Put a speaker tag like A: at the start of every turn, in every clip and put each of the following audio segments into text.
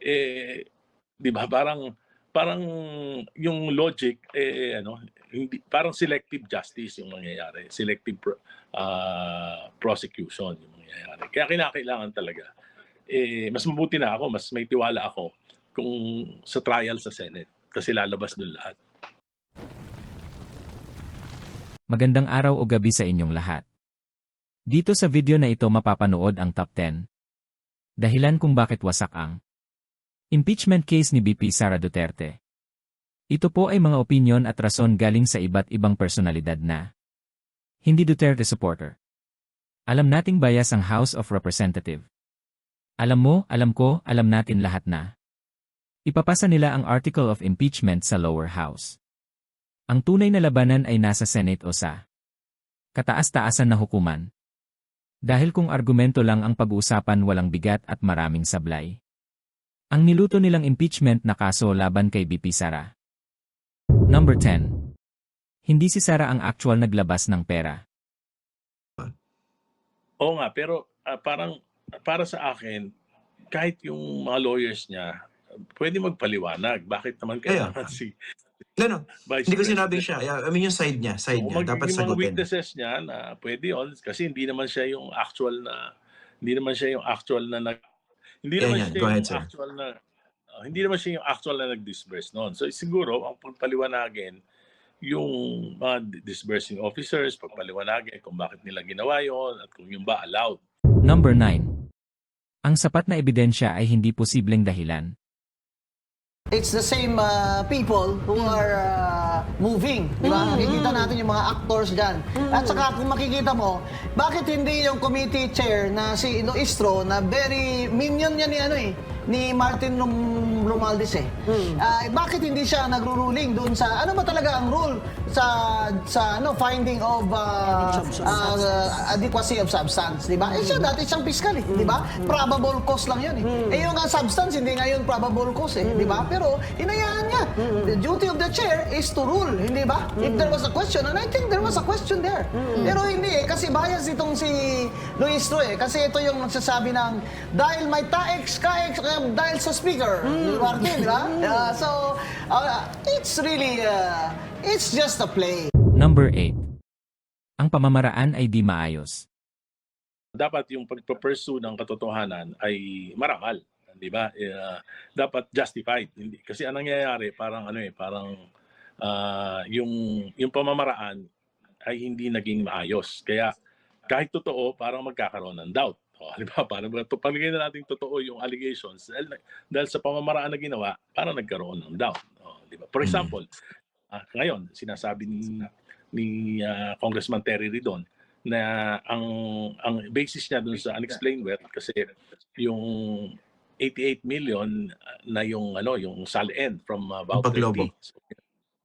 A: eh, 'di ba parang parang yung logic, ano, hindi parang selective justice yung nangyayari, selective prosecution yung nangyayari. Kaya kinakailangan talaga, mas mabuti na ako, mas may tiwala ako kung sa trial sa Senate kasi lalabas dun lahat.
B: Magandang araw o gabi sa inyong lahat. Dito sa video na ito mapapanood ang top 10 dahilan kung bakit wasak ang impeachment case ni VP Sara Duterte. Ito po ay mga opinyon at rason galing sa iba't ibang personalidad na hindi Duterte supporter. Alam nating bias ang House of Representatives. Alam mo, alam ko, alam natin lahat na ipapasa nila ang article of impeachment sa lower house. Ang tunay na labanan ay nasa Senate o sa kataas-taasan na hukuman. Dahil kung argumento lang ang pag-uusapan walang bigat at maraming sablay. Ang niluto nilang impeachment na kaso laban kay VP Sara. Number 10. Hindi si Sara ang actual naglabas ng pera.
A: Oo nga, pero parang para sa akin, kahit yung mga lawyers niya, pwede magpaliwanag. Bakit naman kailangan si
C: No.
A: Vice
C: Hindi ko
A: President?
C: sinabing siya. I mean yung side niya.
A: Kung
C: Dapat
A: magiging mga
C: sagutin.
A: witnesses niya na pwede yun, kasi hindi naman siya yung actual na hindi naman siya yung actual na hindi naman
C: Yan.
A: siya
C: Go ahead,
A: yung
C: sir.
A: actual na hindi naman siya yung actual na nag-disburse noon. So siguro ang pagpaliwanagin yung mga disbursing officers, pagpaliwanagin kung bakit nila ginawa yon at kung yung ba allowed.
B: Number 9. Ang sapat na ebidensya ay hindi posibleng dahilan.
D: It's the same people who are moving, di ba? Nakikita natin yung mga actors dyan. At saka kung makikita mo, bakit hindi yung committee chair na si Iloistro na very minion niya ni Martin Romualdez bakit hindi siya nagro-ruling doon sa ano ba talaga ang rule sa finding of adequacy of substance, di ba? Siya dati siyang fiscal di ba? Probable cause lang yun yung nga substance hindi ngayon probable cause di ba? Pero hinayaan niya. The duty of the chair is to rule, hindi ba? If there was a question, and I think there was a question there. Pero hindi kasi bias itong si Luistro kasi ito yung nagsasabi ng dahil may taex, dahil sa speaker, Martin, di ba? So, it's really, it's just a play.
B: Number 8. Ang pamamaraan ay di maayos.
A: Dapat yung pagpo-pursue ng katotohanan ay marangal, di ba? Dapat justified. Hindi kasi ang nangyayari parang yung pamamaraan ay hindi naging maayos. Kaya kahit totoo, parang magkakaroon ng doubt. Di ba? Parang pamigay na natin totoo yung allegations dahil sa pamamaraan na ginawa, parang nagkaroon ng doubt. Di ba? For example, ngayon, sinasabi ni Congressman Terry Ridon na ang basis niya dun sa unexplained wealth kasi yung 88 million na yung SALN from about
C: Paglobo.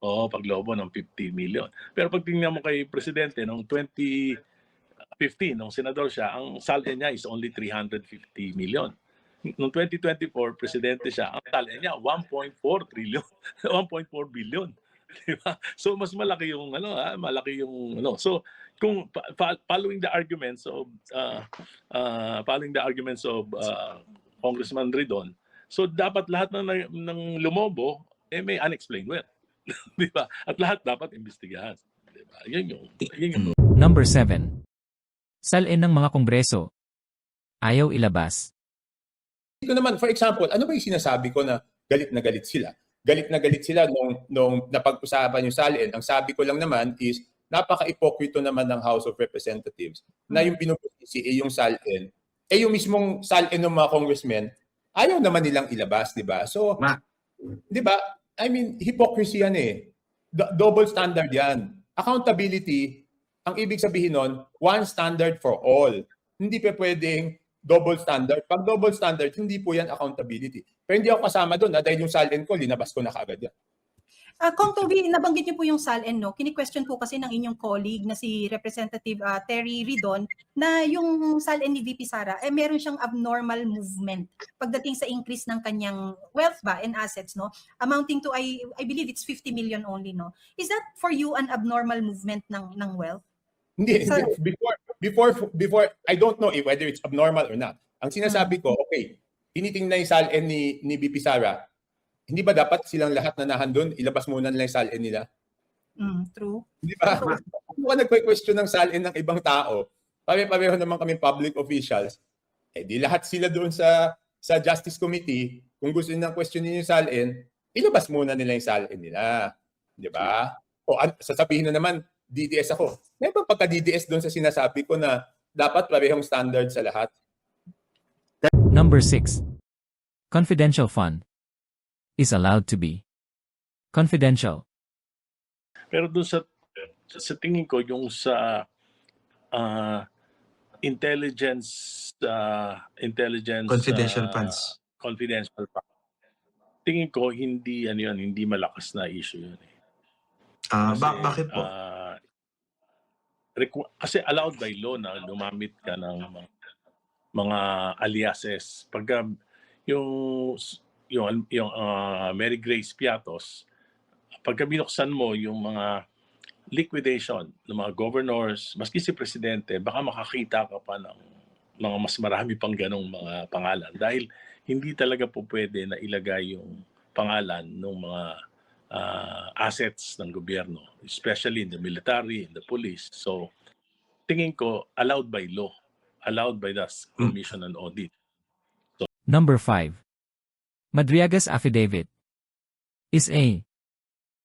A: 30. Paglobo ng 50 million. Pero pag tingnan mo kay Presidente noong 2015, nung senador siya, ang SALN niya is only 350 million. Noong 2024, Presidente siya, ang SALN niya 1.4 trillion, 1.4 billion. Diba? So mas malaki yung So kung following the arguments of Congressman Ridon, so dapat lahat ng lumobo may unexplained wealth. Di ba? At lahat dapat imbestigahan. Di ba? Yun yung
B: Number 7. SALN ng mga kongreso ayaw ilabas.
E: Ito naman, for example, ano ba yung sinasabi ko na galit na galit sila? Galit na galit sila nung napag-usapan yung SALN. Ang sabi ko lang naman is, napaka-ipokrito naman ng House of Representatives na yung binubusisi yung SALN, yung mismong SALN ng mga congressmen, ayaw naman nilang ilabas, di ba? So, di ba? I mean, hypocrisy yan double standard yan. Accountability, ang ibig sabihin nun, one standard for all. Hindi pa pwedeng double standard. Pag double standard, hindi po yan accountability. Pero hindi ako kasama doon dahil yung SALN ko, linabas ko na kaagad yan.
F: Kung Toby, nabanggit niyo po yung SALN, no? Kini-question po kasi ng inyong colleague na si Representative Terry Ridon na yung SALN ni VP Sara, meron siyang abnormal movement pagdating sa increase ng kanyang wealth ba and assets, no? Amounting to, I believe it's 50 million only, no? Is that for you an abnormal movement ng wealth?
E: Hindi. Before, I don't know whether it's abnormal or not. Ang sinasabi ko, okay, tinitingnan yung SALN ni BP Sara, hindi ba dapat silang lahat na nahandun, ilabas muna nila yung SALN nila?
F: True.
E: Di ba? Kung ka nagque-question ng SALN ng ibang tao, pare-pareho naman kami public officials, di lahat sila doon sa Justice Committee, kung gusto nilang questionin yung SALN, ilabas muna nila yung SALN nila. Di ba? O sasabihin na naman, DDS ako. May ba pagka-DDS doon sa sinasabi ko na dapat parehong standard sa lahat?
B: Number 6. Confidential fund is allowed to be confidential.
A: Pero doon sa tingin ko, yung sa intelligence
C: Confidential funds.
A: confidential fund, tingin ko hindi hindi malakas na issue yun. Kasi,
C: Bakit po?
A: kasi allowed by law na lumamit ka ng mga aliases. Pagka yung Mary Grace Piatos, pagka binuksan mo yung mga liquidation ng mga governors, maski si presidente, baka makakita ka pa ng mga mas marami pang ganong mga pangalan. Dahil hindi talaga po pwede na ilagay yung pangalan ng mga assets ng gobyerno, especially in the military, in the police. So, tingin ko, allowed by law, allowed by the Commission on Audit.
B: Number 5. Madriaga's affidavit is a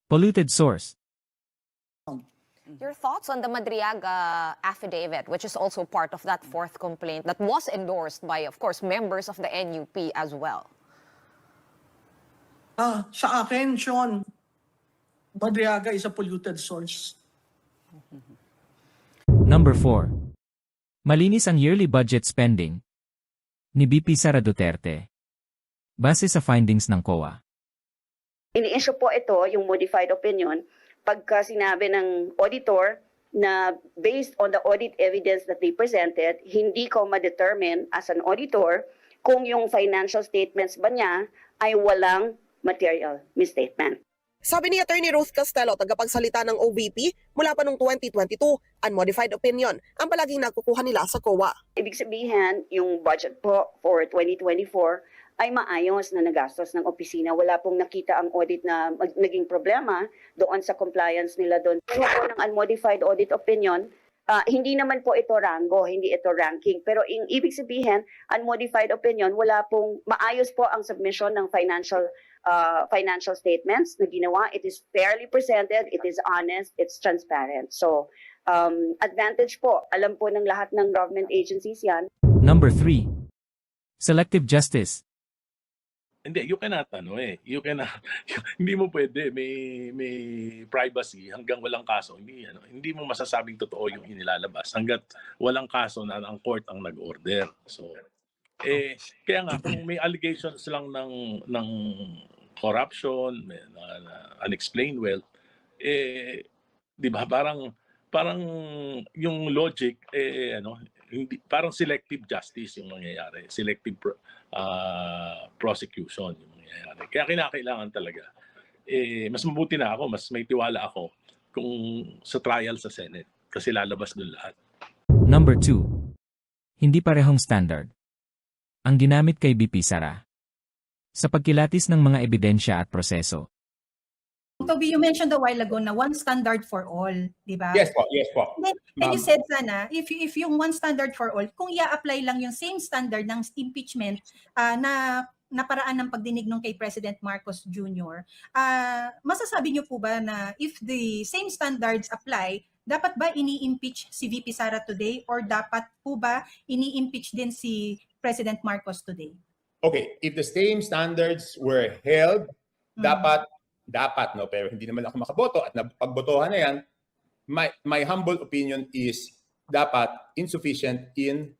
B: polluted source.
G: Your thoughts on the Madriaga affidavit, which is also part of that fourth complaint that was endorsed by, of course, members of the NUP as well?
H: Sa akin, Sean, Madriaga is a polluted source.
B: Number 4. Malinis ang yearly budget spending ni BP Sara Duterte base sa findings ng COA.
I: Ini-issue po ito, yung modified opinion, pagka sinabi ng auditor na based on the audit evidence that they presented, hindi ko ma-determine as an auditor kung yung financial statements ba niya ay walang material misstatement.
J: Sabi ni Attorney Ruth Castello, tagapagsalita ng OVP, mula pa noong 2022, unmodified opinion ang palaging nakukuha nila sa COA.
I: Ibig sabihin, yung budget po for 2024 ay maayos na nagastos ng opisina. Wala pong nakita ang audit na naging problema doon sa compliance nila doon. Kung po ng unmodified audit opinion, hindi naman po ito rango, hindi ito ranking. Pero ibig sabihin, unmodified opinion, wala pong maayos po ang submission ng financial statements na ginawa. It is fairly presented, it is honest, it's transparent. So, advantage po. Alam po ng lahat ng government agencies yan.
B: Number 3. Selective justice.
A: Hindi, you cannot hindi mo pwede, may privacy hanggang walang kaso. Hindi mo masasabing totoo yung inilalabas hangga't walang kaso na ang court ang nag-order. So kaya nga kung may allegations lang ng corruption, unexplained wealth, di ba parang yung logic hindi, parang selective justice yung mangyayari, selective prosecution yung mangyayari. Kaya kinakailangan talaga mas mabuti na ako, mas may tiwala ako kung sa trial sa Senate kasi lalabas doon lahat.
B: Number 2. Hindi parehong standard ang ginamit kay BP Sara sa pagkilatis ng mga ebidensya at proseso.
F: Toby, you mentioned a while ago na one standard for all, di ba?
E: Yes po, yes po.
F: And you said sana, if yung one standard for all, kung i-apply lang yung same standard ng impeachment na paraan ng pagdinig nung kay President Marcos Jr., masasabi niyo po ba na if the same standards apply, dapat ba ini-impeach si VP Sara today or dapat po ba ini-impeach din si President Marcos today?
E: Okay, if the same standards were held, dapat, no? Pero hindi naman ako makaboto at napagbotohan na yan, my humble opinion is dapat insufficient in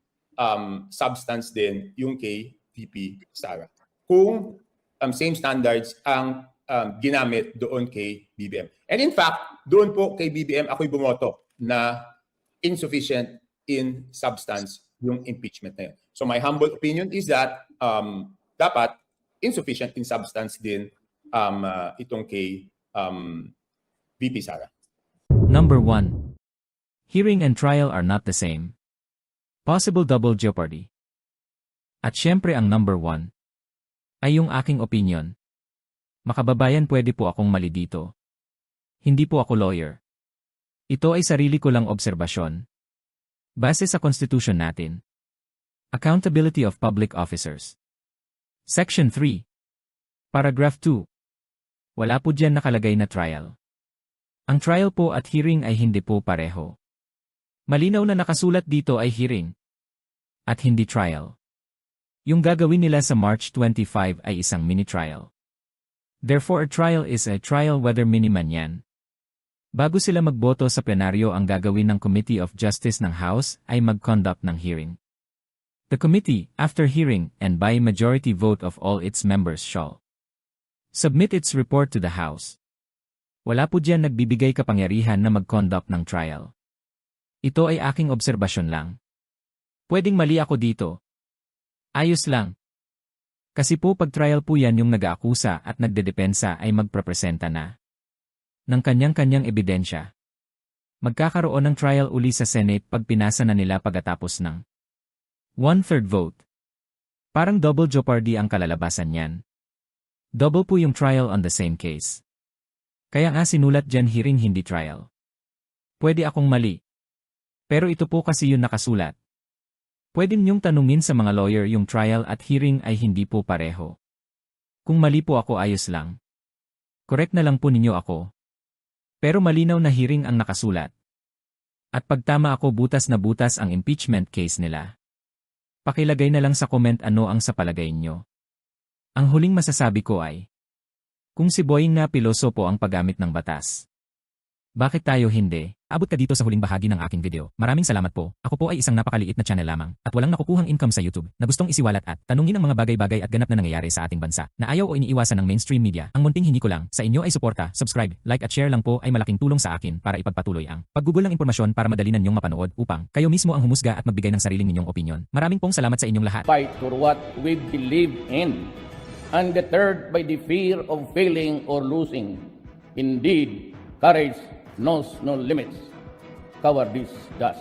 E: substance din yung kay VP Sara. Kung same standards ang ginamit doon kay BBM. And in fact, doon po kay BBM ako'y bumoto na insufficient in substance yung impeachment na yun. So my humble opinion is that dapat insufficient in substance din itong kay VP Sara.
B: Number 1. Hearing and trial are not the same. Possible double jeopardy. At syempre ang number 1, Ay yung aking opinion. Makababayan, pwede po akong mali dito. Hindi po ako lawyer. Ito ay sarili ko lang obserbasyon. Base sa Constitution natin. Accountability of Public Officers. Section 3. Paragraph 2. Wala po diyan nakalagay na trial. Ang trial po at hearing ay hindi po pareho. Malinaw na nakasulat dito ay hearing at hindi trial. Yung gagawin nila sa March 25 ay isang mini-trial. Therefore, a trial is a trial whether mini man yan. Bago sila magboto sa plenaryo, ang gagawin ng Committee of Justice ng House ay mag-conduct ng hearing. The committee, after hearing, and by majority vote of all its members shall submit its report to the House. Wala po diyan nagbibigay kapangyarihan na mag-conduct ng trial. Ito ay aking obserbasyon lang. Pwedeng mali ako dito. Ayos lang. Kasi po pag trial po yan, yung nag-aakusa at nagdedepensa ay magprepresenta na ng kanyang-kanyang ebidensya. Magkakaroon ng trial uli sa Senate pag pinasa na nila pagkatapos ng 1/3 vote. Parang double jeopardy ang kalalabasan niyan. Double po yung trial on the same case. Kaya nga sinulat dyan hearing hindi trial. Pwede akong mali. Pero ito po kasi yung nakasulat. Pwede niyong tanungin sa mga lawyer, yung trial at hearing ay hindi po pareho. Kung mali po ako, ayos lang. Correct na lang po ninyo ako. Pero malinaw na hearing ang nakasulat. At pag tama ako, butas na butas ang impeachment case nila. Pakilagay na lang sa comment ano ang sa palagay nyo. Ang huling masasabi ko ay, kung si Boying na pilosopo ang paggamit ng batas, bakit tayo hindi? Abot ka dito sa huling bahagi ng aking video. Maraming salamat po. Ako po ay isang napakaliit na channel lamang at walang nakukuhang income sa YouTube na gustong isiwalat at tanungin ang mga bagay-bagay at ganap na nangyayari sa ating bansa na ayaw o iniiwasan ng mainstream media. Ang munting hingi ko lang sa inyo ay suporta, subscribe, like at share lang po ay malaking tulong sa akin para ipagpatuloy ang paggugol ng impormasyon para madali ninyong mapanood upang kayo mismo ang humusga at magbigay ng sariling ninyong opinyon. Maraming pong salamat sa inyong lahat.
K: Fight for what we believe in, undeterred by the fear of failing or losing. Indeed, courage knows no limits. Cowardice does.